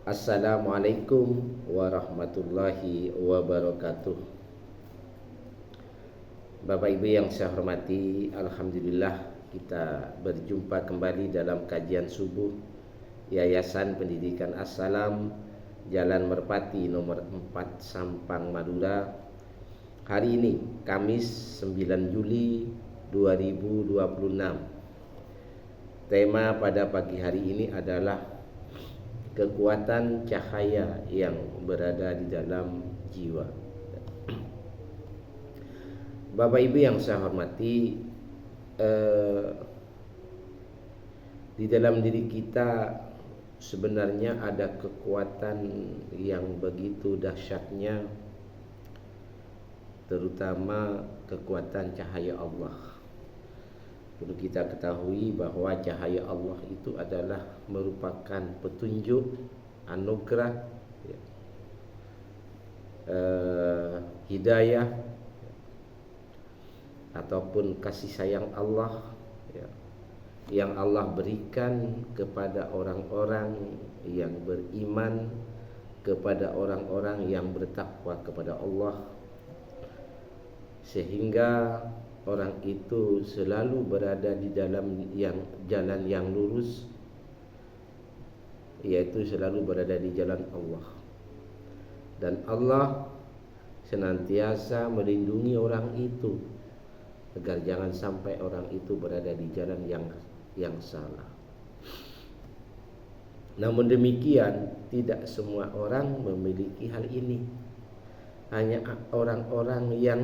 Assalamualaikum warahmatullahi wabarakatuh. Bapak Ibu yang saya hormati, Alhamdulillah kita berjumpa kembali dalam kajian subuh Yayasan Pendidikan As-Salam, Jalan Merpati nomor 4 Sampang, Madura. Hari ini Kamis 9 Juli 2026. Tema pada pagi hari ini adalah kekuatan cahaya yang berada di dalam jiwa. Bapak Ibu yang saya hormati, di dalam diri kita sebenarnya ada kekuatan yang begitu dahsyatnya, terutama kekuatan cahaya Allah. Perlu kita ketahui bahwa cahaya Allah itu adalah merupakan petunjuk, anugerah, hidayah, ataupun kasih sayang Allah yang Allah berikan kepada orang-orang yang beriman, kepada orang-orang yang bertakwa kepada Allah, sehingga orang itu selalu berada di dalam jalan yang lurus, yaitu selalu berada di jalan Allah. Dan Allah senantiasa melindungi orang itu agar jangan sampai orang itu berada di jalan yang salah. Namun demikian, tidak semua orang memiliki hal ini. Hanya orang-orang yang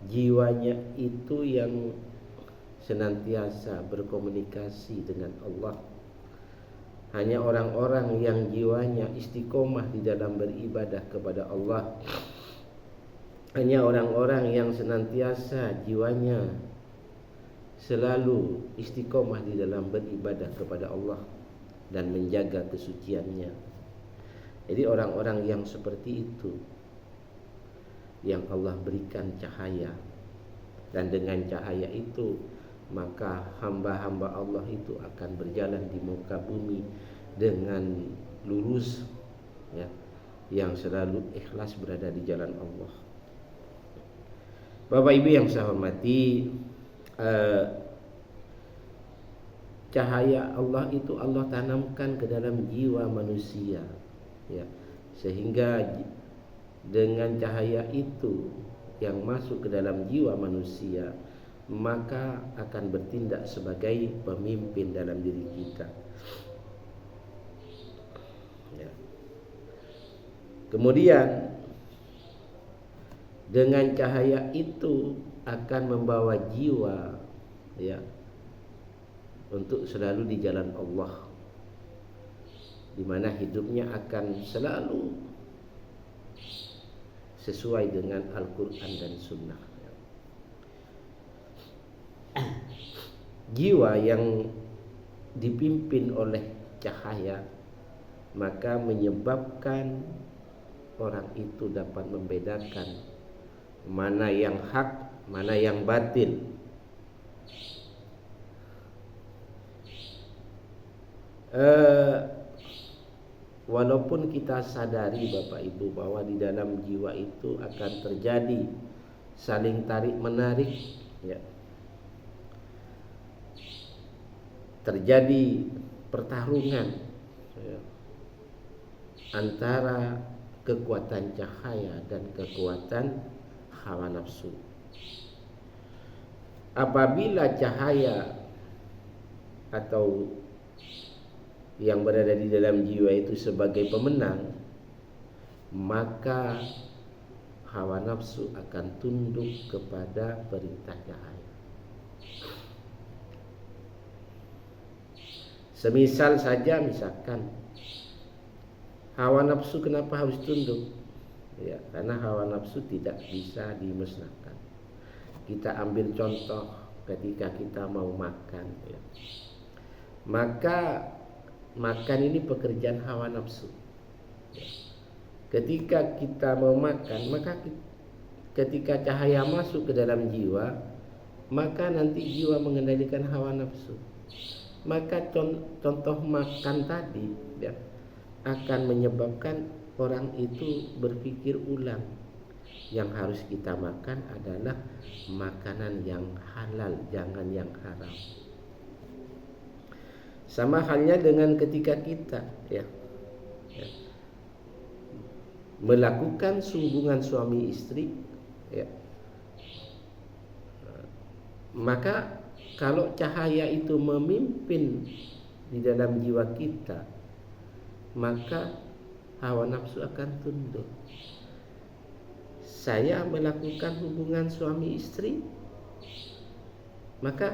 jiwanya itu yang senantiasa berkomunikasi dengan Allah. Hanya orang-orang yang jiwanya istiqomah di dalam beribadah kepada Allah. Hanya orang-orang yang senantiasa jiwanya selalu istiqomah di dalam beribadah kepada Allah dan menjaga kesuciannya. Jadi orang-orang yang seperti itu yang Allah berikan cahaya, dan dengan cahaya itu maka hamba-hamba Allah itu akan berjalan di muka bumi dengan lurus, yang selalu ikhlas berada di jalan Allah. Bapak Ibu yang saya hormati, cahaya Allah itu Allah tanamkan ke dalam jiwa manusia, sehingga dengan cahaya itu yang masuk ke dalam jiwa manusia, maka akan bertindak sebagai pemimpin dalam diri kita. Kemudian dengan cahaya itu akan membawa jiwa untuk selalu di jalan Allah, di mana hidupnya akan selalu sesuai dengan Al-Quran dan Sunnah. Jiwa yang dipimpin oleh cahaya maka menyebabkan orang itu dapat membedakan mana yang hak, mana yang batil. Walaupun kita sadari Bapak Ibu bahwa di dalam jiwa itu akan terjadi saling tarik menarik, terjadi pertarungan antara kekuatan cahaya dan kekuatan hawa nafsu. Apabila cahaya atau yang berada di dalam jiwa itu sebagai pemenang, maka hawa nafsu akan tunduk kepada perintah cahaya. Semisal saja, misalkan hawa nafsu kenapa harus tunduk? Karena hawa nafsu tidak bisa dimusnahkan. Kita ambil contoh ketika kita mau makan, maka makan ini pekerjaan hawa nafsu. Ketika kita mau makan, maka ketika cahaya masuk ke dalam jiwa, maka nanti jiwa mengendalikan hawa nafsu. Maka contoh makan tadi akan menyebabkan orang itu berpikir ulang. Yang harus kita makan adalah makanan yang halal, jangan yang haram. Sama halnya dengan ketika kita melakukan hubungan suami istri, maka kalau cahaya itu memimpin di dalam jiwa kita, maka hawa nafsu akan tunduk. Saya melakukan hubungan suami istri, maka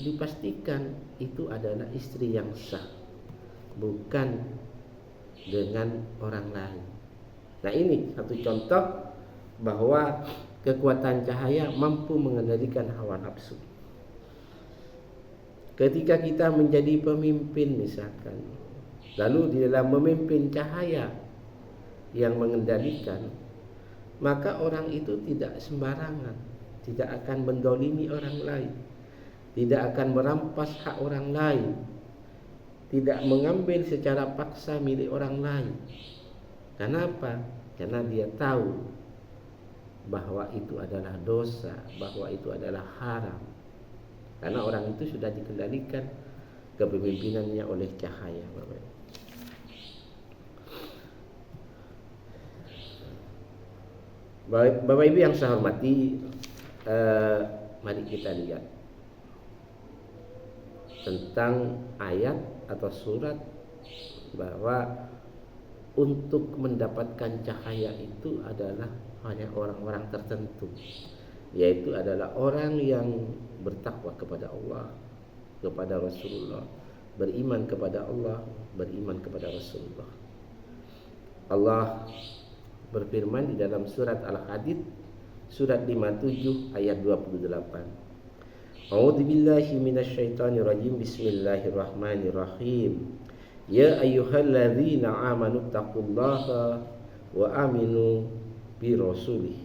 dipastikan itu adalah istri yang sah, bukan dengan orang lain. Nah, ini satu contoh bahwa kekuatan cahaya mampu mengendalikan hawa nafsu. Ketika kita menjadi pemimpin misalkan, lalu di dalam memimpin cahaya yang mengendalikan, maka orang itu tidak sembarangan, tidak akan mendolimi orang lain, tidak akan merampas hak orang lain, tidak mengambil secara paksa milik orang lain. Kenapa? Karena dia tahu bahwa itu adalah dosa, bahwa itu adalah haram. Karena orang itu sudah dikendalikan kepemimpinannya oleh cahaya. Bapak Ibu yang saya hormati, mari kita lihat tentang ayat atau surat bahwa untuk mendapatkan cahaya itu adalah hanya orang-orang tertentu, yaitu adalah orang yang bertakwa kepada Allah, kepada Rasulullah, beriman kepada Allah, beriman kepada Rasulullah. Allah berfirman di dalam surat Al-Hadid surat 57 ayat 28. A'udzubillahi minasyaitonirrajim. Bismillahirrahmanirrahim. Ya ayyuhalladzina amanu taqullaha wa aminu bi rasulih.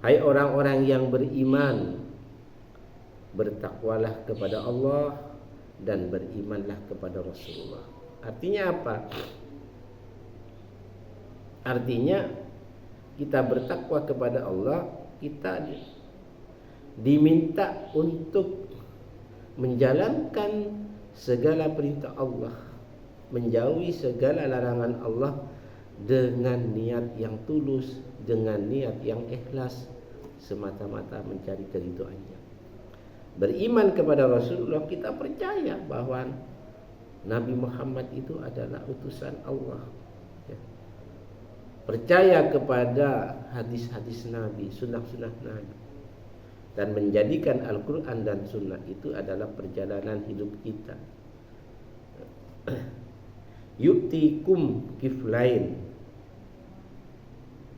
Hai orang-orang yang beriman, bertakwalah kepada Allah dan berimanlah kepada Rasulullah. Artinya apa? Artinya kita bertakwa kepada Allah, kita diminta untuk menjalankan segala perintah Allah, menjauhi segala larangan Allah dengan niat yang tulus, dengan niat yang ikhlas, semata-mata mencari keridhaannya. Beriman kepada Rasulullah, kita percaya bahwa Nabi Muhammad itu adalah utusan Allah. Percaya kepada hadis-hadis Nabi, sunnah-sunnah Nabi, dan menjadikan Al-Quran dan Sunnah itu adalah perjalanan hidup kita. Yu'tikum kiflain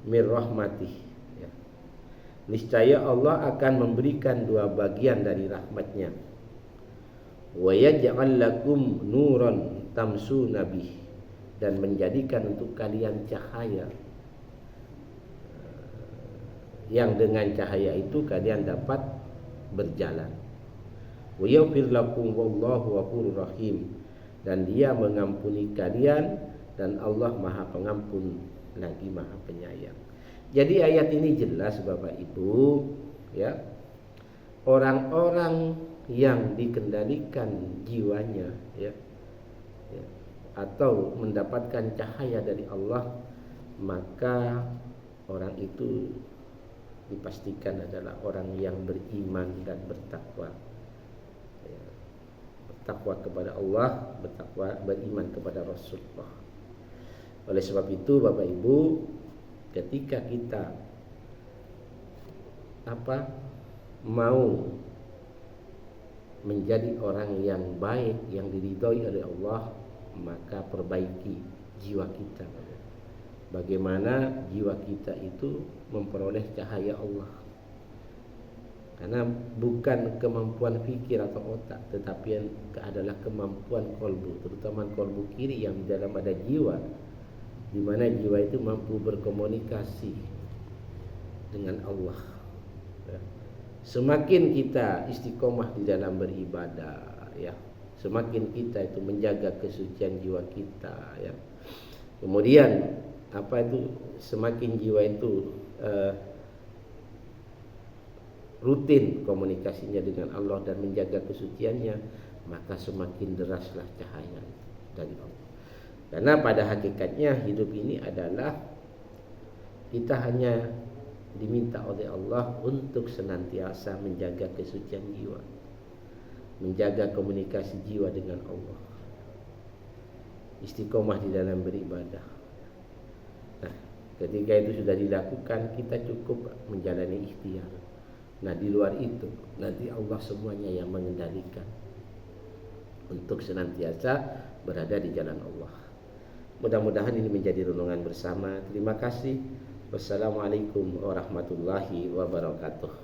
min rahmatih. Niscaya Allah akan memberikan dua bagian dari rahmatnya. Wa yaj'al lakum nuran tamsuna bih, dan menjadikan untuk kalian cahaya yang dengan cahaya itu kalian dapat berjalan. Wa yaghfir lakum wallahu ghafurur rahim, dan Dia mengampuni kalian dan Allah Maha Pengampun lagi Maha Penyayang. Jadi ayat ini jelas Bapak Ibu, ya. Orang-orang yang dikendalikan jiwanya, ya, atau mendapatkan cahaya dari Allah, maka orang itu dipastikan adalah orang yang beriman dan bertakwa. Bertakwa kepada Allah, bertakwa, beriman kepada Rasulullah. Oleh sebab itu Bapak Ibu, ketika kita mau menjadi orang yang baik, yang diridhoi oleh Allah, maka perbaiki jiwa kita. Bagaimana jiwa kita itu memperoleh cahaya Allah. Karena bukan kemampuan fikir atau otak, tetapi adalah kemampuan kolbu, terutama kolbu kiri yang di dalam ada jiwa, di mana jiwa itu mampu berkomunikasi dengan Allah. Semakin kita istiqomah di dalam beribadah, ya, semakin kita itu menjaga kesucian jiwa kita, ya. Kemudian semakin jiwa itu rutin komunikasinya dengan Allah dan menjaga kesuciannya, maka semakin deraslah cahaya dari Allah. Karena pada hakikatnya hidup ini adalah kita hanya diminta oleh Allah untuk senantiasa menjaga kesucian jiwa, menjaga komunikasi jiwa dengan Allah, istiqomah di dalam beribadah. Nah, ketika itu sudah dilakukan, kita cukup menjalani ikhtiar. Nah, di luar itu nanti Allah semuanya yang mengendalikan untuk senantiasa berada di jalan Allah. Mudah-mudahan ini menjadi renungan bersama. Terima kasih. Wassalamualaikum warahmatullahi wabarakatuh.